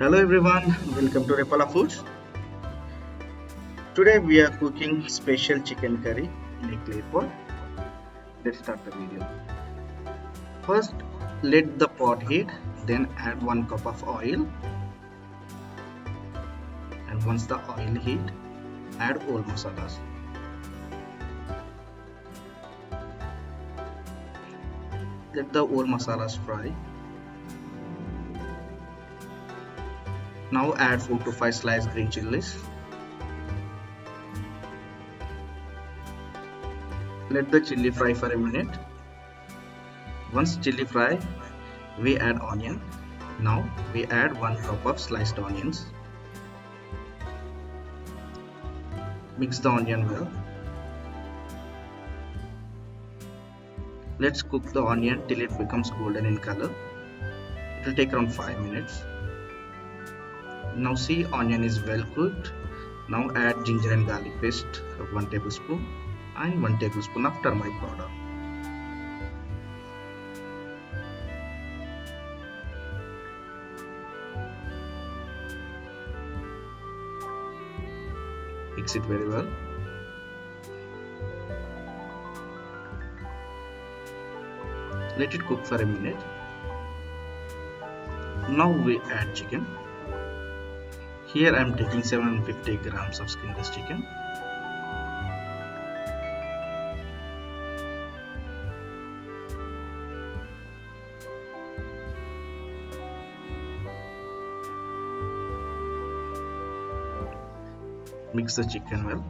Hello everyone, welcome to Repala Foods. Today we are cooking special chicken curry in a clay pot. Let's start the video. First, let the pot heat, then add 1 cup of oil, and once the oil heat, add all masalas. Let the all masalas fry. Now add 4 to 5 sliced green chilies. Let the chili fry for a minute. Once chili fry, we add onion. Now we add 1 cup of sliced onions. Mix the onion well. Let's cook the onion till it becomes golden in color. It will take around 5 minutes. Now see, onion is well cooked. Now add ginger and garlic paste of 1 tablespoon and 1 tablespoon of turmeric powder. Mix it very well. Let it cook for a minute. Now we add chicken. Here I am taking 750 grams of skinless chicken. Mix the chicken well.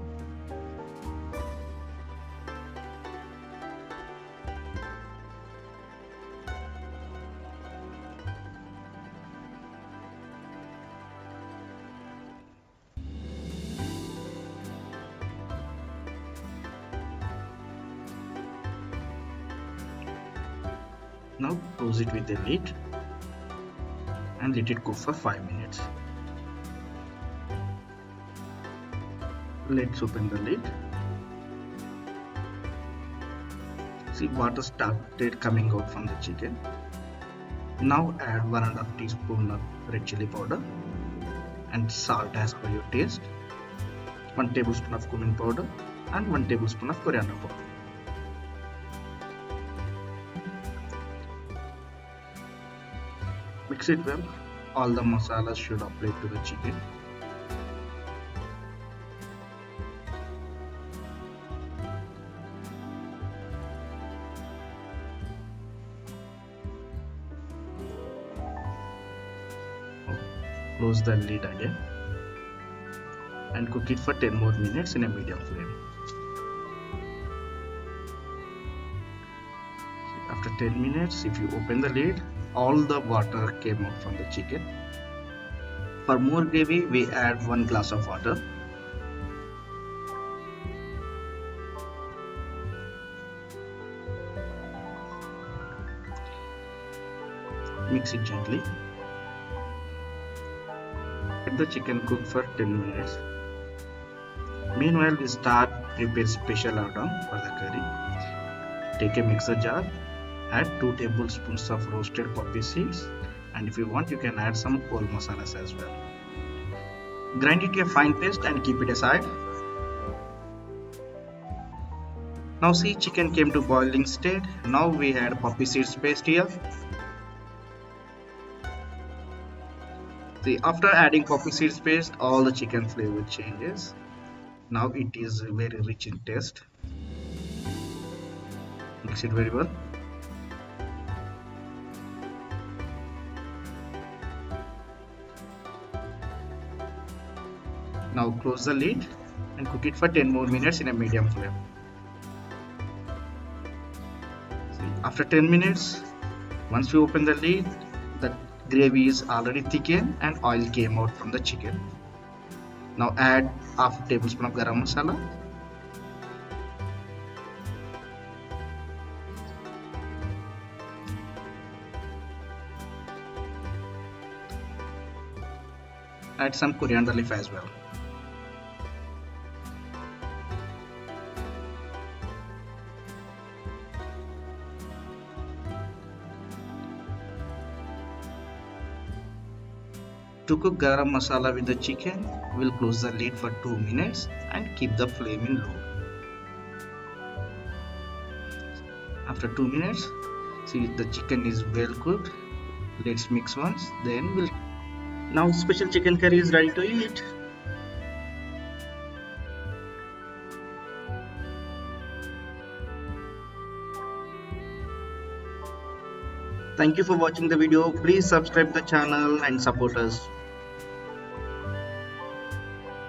Now close it with the lid and let it cook for 5 minutes. Let's open the lid. See, water started coming out from the chicken. Now add 1.5 teaspoon of red chilli powder and salt as per your taste, 1 tablespoon of cumin powder and 1 tablespoon of coriander powder. Mix it well. All the masalas should apply to the chicken. Close the lid again and cook it for 10 more minutes in a medium flame. After 10 minutes, if you open the lid, all the water came out from the chicken. For more gravy, we add 1 glass of water. Mix it gently. Let the chicken cook for 10 minutes. Meanwhile, we start prepare special item for the curry. Take a mixer jar, add 2 tablespoons of roasted poppy seeds, and if you want, you can add some whole masalas as well. Grind it to a fine paste and keep it aside. Now see, chicken came to boiling state. Now we add poppy seeds paste here. See, after adding poppy seeds paste, all the chicken flavor changes. Now it is very rich in taste. Mix it very well. Now close the lid and cook it for 10 more minutes in a medium flame. See, after 10 minutes, once you open the lid, the gravy is already thickened and oil came out from the chicken. Now add half a tablespoon of Garam Masala. Add some Coriander Leaf as well. To cook garam masala with the chicken, we'll close the lid for 2 minutes and keep the flame in low. After 2 minutes, see the chicken is well cooked. Let's mix once, then now special chicken curry is ready to eat. Thank you for watching the video. Please subscribe the channel and support us.